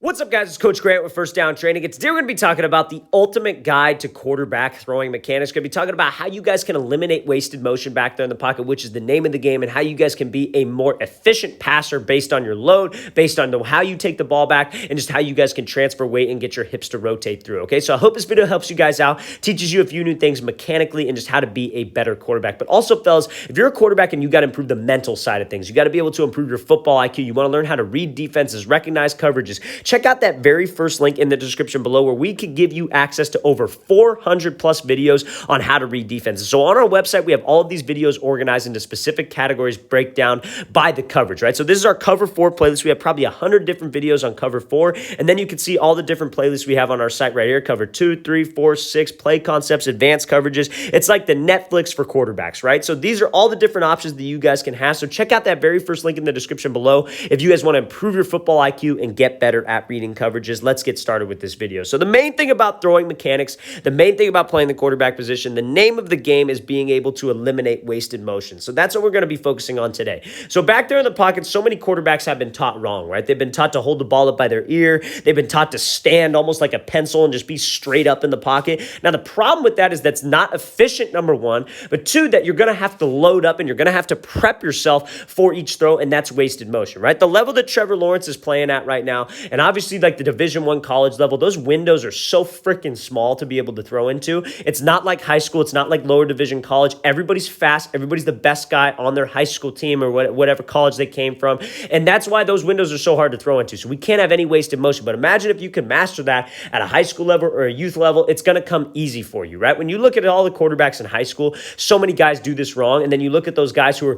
What's up, guys? It's Coach Grant with First Down Training. Today we're going to be talking about the ultimate guide to quarterback throwing mechanics. We're going to be talking about how you guys can eliminate wasted motion back there in the pocket, which is the name of the game, and how you guys can be a more efficient passer based on your load, based on how you take the ball back, and just how you guys can transfer weight and get your hips to rotate through, okay? So I hope this video helps you guys out, teaches you a few new things mechanically, and just how to be a better quarterback. But also, fellas, if you're a quarterback and you got to improve the mental side of things, you got to be able to improve your football IQ, you want to learn how to read defenses, recognize coverages, check out that very first link in the description below where we could give you access to over 400 plus videos on how to read defenses. So on our website, we have all of these videos organized into specific categories, breakdown by the coverage, right? So this is our Cover 4 playlist. We have probably 100 different videos on Cover 4, and then you can see all the different playlists we have on our site right here, Cover 2, 3, 4, 6, play concepts, advanced coverages. It's like the Netflix for quarterbacks, right? So these are all the different options that you guys can have. So check out that very first link in the description below if you guys want to improve your football IQ and get better at reading coverages. Let's get started with this video. So the main thing about throwing mechanics, the main thing about playing the quarterback position, the name of the game is being able to eliminate wasted motion. So that's what we're going to be focusing on today. So back there in the pocket, so many quarterbacks have been taught wrong, right? They've been taught to hold the ball up by their ear. They've been taught to stand almost like a pencil and just be straight up in the pocket. Now, the problem with that is that's not efficient, number one, but two, that you're going to have to load up and you're going to have to prep yourself for each throw, and that's wasted motion, right? The level that Trevor Lawrence is playing at right now, and obviously like the Division I college level, those windows are so freaking small to be able to throw into. It's not like high school. It's not like lower division college. Everybody's fast. Everybody's the best guy on their high school team or whatever college they came from. And that's why those windows are so hard to throw into. So we can't have any wasted motion. But imagine if you can master that at a high school level or a youth level, it's going to come easy for you, right? When you look at all the quarterbacks in high school, so many guys do this wrong. And then you look at those guys who are,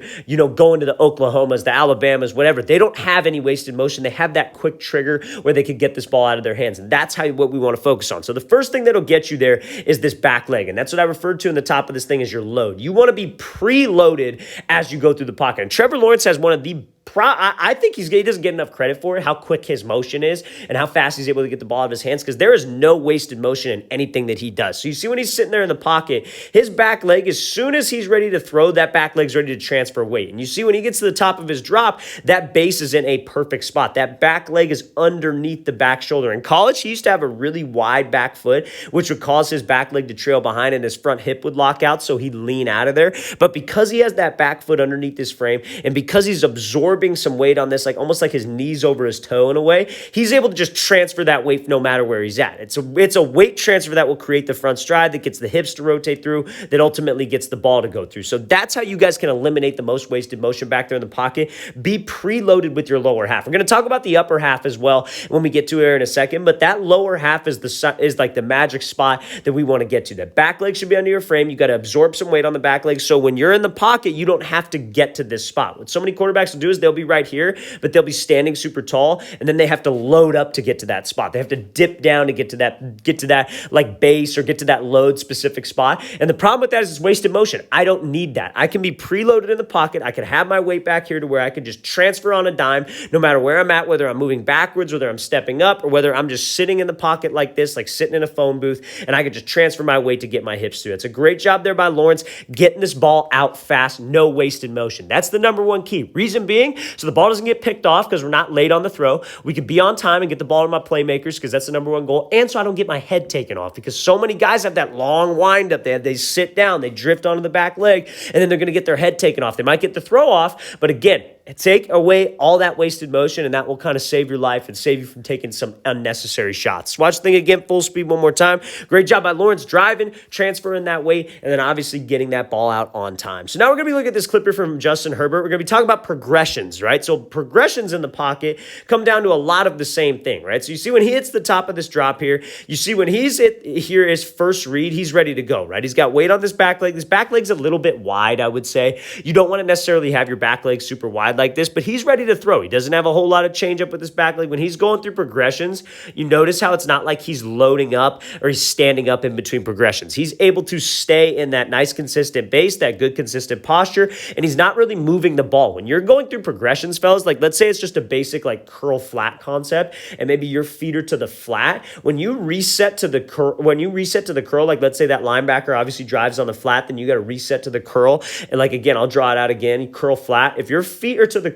going to the Oklahomas, the Alabamas, whatever. They don't have any wasted motion. They have that quick trigger where they could get this ball out of their hands. And that's what we want to focus on. So the first thing that'll get you there is this back leg. And that's what I referred to in the top of this thing as your load. You want to be preloaded as you go through the pocket. And Trevor Lawrence has one of the I think he doesn't get enough credit for it, how quick his motion is and how fast he's able to get the ball out of his hands, because there is no wasted motion in anything that he does. So you see when he's sitting there in the pocket, his back leg, as soon as he's ready to throw, that back leg's ready to transfer weight. And you see when he gets to the top of his drop, that base is in a perfect spot. That back leg is underneath the back shoulder. In college, he used to have a really wide back foot, which would cause his back leg to trail behind and his front hip would lock out, so he'd lean out of there. But because he has that back foot underneath his frame, and because he's absorbing some weight on this, like almost like his knees over his toe in a way, he's able to just transfer that weight no matter where he's at. It's a weight transfer that will create the front stride, that gets the hips to rotate through, that ultimately gets the ball to go through. So that's how you guys can eliminate the most wasted motion back there in the pocket. Be preloaded with your lower half. We're going to talk about the upper half as well when we get to it in a second, but that lower half is like the magic spot that we want to get to. That back leg should be under your frame. You got to absorb some weight on the back leg, so when you're in the pocket, you don't have to get to this spot. What so many quarterbacks will do is they'll be right here, but they'll be standing super tall, and then they have to load up to get to that spot. They have to dip down to get to that like base or get to that load specific spot. And the problem with that is it's wasted motion. I don't need that. I can be preloaded in the pocket. I can have my weight back here to where I can just transfer on a dime, no matter where I'm at, whether I'm moving backwards, whether I'm stepping up, or whether I'm just sitting in the pocket like this, like sitting in a phone booth, and I can just transfer my weight to get my hips through. It's a great job there by Lawrence, getting this ball out fast, no wasted motion. That's the number one key. Reason being, so the ball doesn't get picked off because we're not late on the throw. We can be on time and get the ball to my playmakers, because that's the number one goal. And so I don't get my head taken off, because so many guys have that long wind up there. They sit down, they drift onto the back leg, and then they're going to get their head taken off. They might get the throw off, but again, take away all that wasted motion, and that will kind of save your life and save you from taking some unnecessary shots. Watch the thing again, full speed one more time. Great job by Lawrence, driving, transferring that weight, and then obviously getting that ball out on time. So now we're going to be looking at this clip here from Justin Herbert. We're going to be talking about progressions, right? So progressions in the pocket come down to a lot of the same thing, right? So you see when he hits the top of this drop here, you see when he's here his first read, he's ready to go, right? He's got weight on this back leg. This back leg's a little bit wide, I would say. You don't want to necessarily have your back leg super wide like this, but he's ready to throw. He doesn't have a whole lot of change up with his back leg. When he's going through progressions, you notice how it's not like he's loading up or he's standing up in between progressions. He's able to stay in that nice consistent base, that good consistent posture, and he's not really moving the ball. When you're going through progressions, fellas, like let's say it's just a basic like curl flat concept, and maybe your feet are to the flat. When you reset to the curl, like let's say that linebacker obviously drives on the flat, then you got to reset to the curl. And like again, I'll draw it out again. You curl flat. If your feet are to the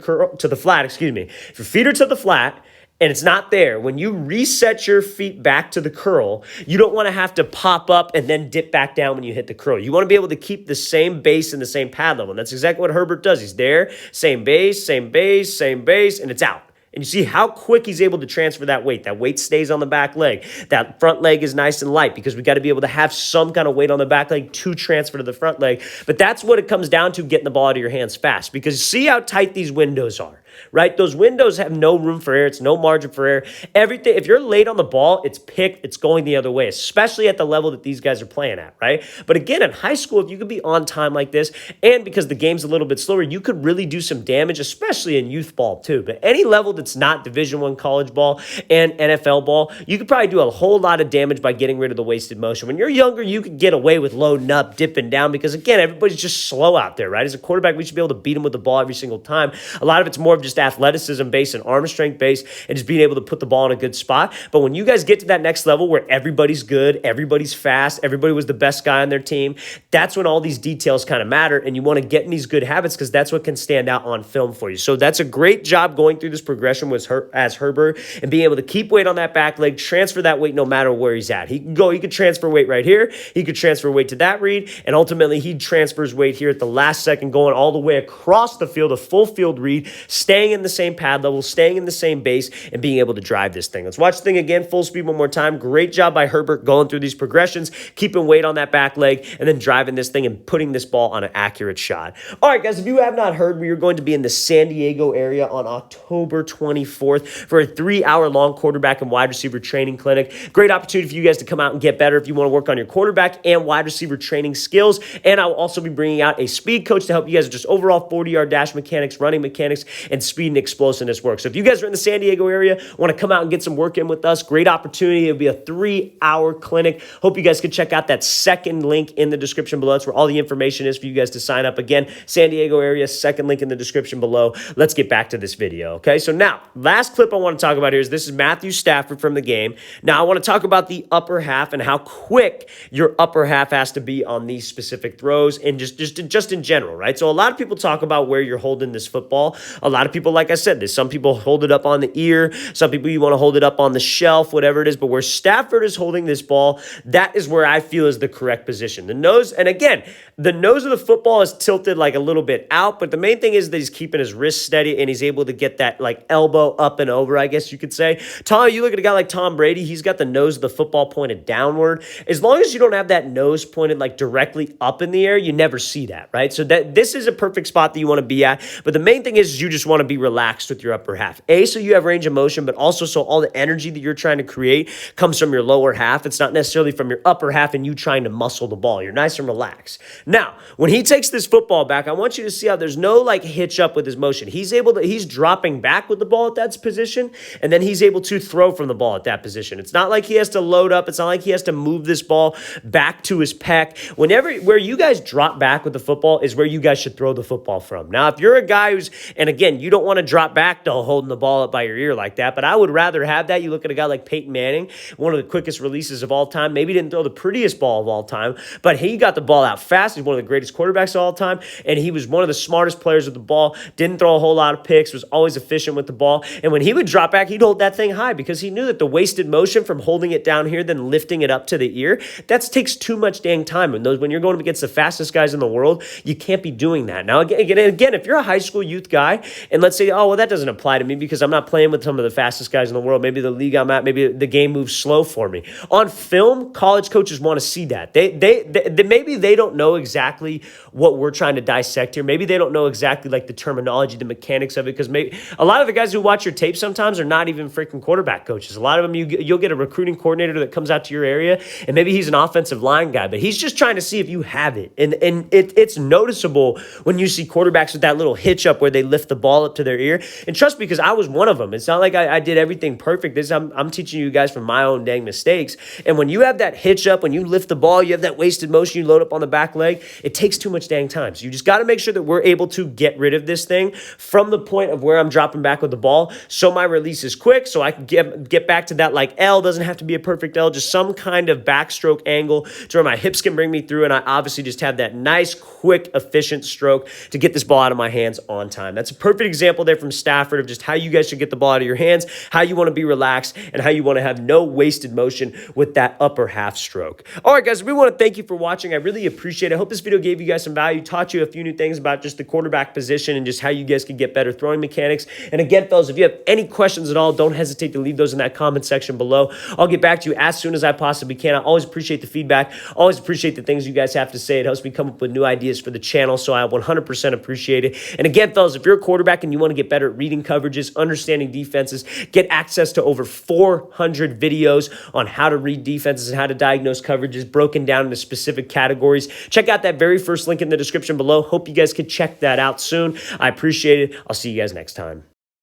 flat, if your feet are to the flat and it's not there, when you reset your feet back to the curl, you don't want to have to pop up and then dip back down when you hit the curl. You want to be able to keep the same base and the same pad level. And that's exactly what Herbert does. He's there, same base, same base, same base, and it's out. And you see how quick he's able to transfer that weight. That weight stays on the back leg. That front leg is nice and light because we got to be able to have some kind of weight on the back leg to transfer to the front leg. But that's what it comes down to, getting the ball out of your hands fast, because see how tight these windows are, right? Those windows have no room for error. It's no margin for error. Everything, if you're late on the ball, it's picked, it's going the other way, especially at the level that these guys are playing at, right? But again, in high school, if you could be on time like this, and because the game's a little bit slower, you could really do some damage, especially in youth ball too. But any level that's not Division I college ball and NFL ball, you could probably do a whole lot of damage by getting rid of the wasted motion. When you're younger, you could get away with loading up, dipping down, because again, everybody's just slow out there, right? As a quarterback, we should be able to beat them with the ball every single time. A lot of it's more of just athleticism based and arm strength based and just being able to put the ball in a good spot. But when you guys get to that next level where everybody's good, everybody's fast, everybody was the best guy on their team, that's when all these details kind of matter, and you want to get in these good habits because that's what can stand out on film for you. So that's a great job going through this progression as Herbert, and being able to keep weight on that back leg, transfer that weight no matter where he's at. He could transfer weight right here, he could transfer weight to that read, and ultimately he transfers weight here at the last second, going all the way across the field, a full field read, staying in the same pad level, staying in the same base, and being able to drive this thing. Let's watch the thing again, full speed one more time. Great job by Herbert going through these progressions, keeping weight on that back leg, and then driving this thing and putting this ball on an accurate shot. All right, guys, if you have not heard, we are going to be in the San Diego area on October 24th for a 3-hour-long quarterback and wide receiver training clinic. Great opportunity for you guys to come out and get better if you want to work on your quarterback and wide receiver training skills. And I will also be bringing out a speed coach to help you guys with just overall 40-yard dash mechanics, running mechanics, and speed and explosiveness work. So if you guys are in the San Diego area, want to come out and get some work in with us, great opportunity. It'll be a 3-hour clinic. Hope you guys can check out that second link in the description below. That's where all the information is for you guys to sign up. Again, San Diego area, second link in the description below. Let's get back to this video, okay? So now, last clip I want to talk about here is this is Matthew Stafford from the game. Now, I want to talk about the upper half and how quick your upper half has to be on these specific throws and just in general, right? So a lot of people talk about where you're holding this football. A lot of people, like I said, there's some people hold it up on the ear. Some people, you want to hold it up on the shelf, whatever it is. But where Stafford is holding this ball, that is where I feel is the correct position. The nose, and again, the nose of the football is tilted like a little bit out, but the main thing is that he's keeping his wrist steady and he's able to get that like elbow up and over, I guess you could say. You look at a guy like Tom Brady, he's got the nose of the football pointed downward. As long as you don't have that nose pointed like directly up in the air, you never see that, right? So this is a perfect spot that you want to be at. But the main thing is you just want to be relaxed with your upper half. So you have range of motion, but also so all the energy that you're trying to create comes from your lower half. It's not necessarily from your upper half and you trying to muscle the ball. You're nice and relaxed. Now, when he takes this football back, I want you to see how there's no like hitch up with his motion. He's dropping back with the ball at that position, and then he's able to throw from the ball at that position. It's not like he has to load up. It's not like he has to move this ball back to his pec. Where you guys drop back with the football is where you guys should throw the football from. Now, if you're a guy and again, you don't want to drop back to holding the ball up by your ear like that, but I would rather have that. You look at a guy like Peyton Manning, one of the quickest releases of all time. Maybe didn't throw the prettiest ball of all time, but he got the ball out fast. He's one of the greatest quarterbacks of all time, and he was one of the smartest players with the ball. Didn't throw a whole lot of picks, was always efficient with the ball. And when he would drop back, he'd hold that thing high because he knew that the wasted motion from holding it down here, then lifting it up to the ear, that takes too much dang time. And when you're going up against the fastest guys in the world, you can't be doing that. Now, again, if you're a high school youth guy, and let's say, oh, well, that doesn't apply to me because I'm not playing with some of the fastest guys in the world. Maybe the league I'm at, maybe the game moves slow for me. On film, college coaches want to see that. Maybe they don't know exactly what we're trying to dissect here. Maybe they don't know exactly like the terminology, the mechanics of it, because maybe a lot of the guys who watch your tape sometimes are not even freaking quarterback coaches. A lot of them, you'll get a recruiting coordinator that comes out to your area, and maybe he's an offensive line guy, but he's just trying to see if you have it. And it's noticeable when you see quarterbacks with that little hitch up where they lift the ball up to their ear. And trust me, because I was one of them. It's not like I did everything perfect. I'm teaching you guys from my own dang mistakes. And when you have that hitch up, when you lift the ball, you have that wasted motion, you load up on the back leg, it takes too much dang time. So you just got to make sure that we're able to get rid of this thing from the point of where I'm dropping back with the ball, so my release is quick, so I can get back to that like L. Doesn't have to be a perfect L, just some kind of backstroke angle to where my hips can bring me through, and I obviously just have that nice, quick, efficient stroke to get this ball out of my hands on time. That's a perfect example example there from Stafford of just how you guys should get the ball out of your hands, how you want to be relaxed, and how you want to have no wasted motion with that upper half stroke. All right, guys, we want to thank you for watching. I really appreciate it. I hope this video gave you guys some value, taught you a few new things about just the quarterback position and just how you guys can get better throwing mechanics. And again, fellas, if you have any questions at all, don't hesitate to leave those in that comment section below. I'll get back to you as soon as I possibly can. I always appreciate the feedback. Always appreciate the things you guys have to say. It helps me come up with new ideas for the channel, so I 100% appreciate it. And again, fellas, if you're a quarterback and you want to get better at reading coverages, understanding defenses, get access to over 400 videos on how to read defenses and how to diagnose coverages broken down into specific categories, check out that very first link in the description below. Hope you guys can check that out soon. I appreciate it. I'll see you guys next time.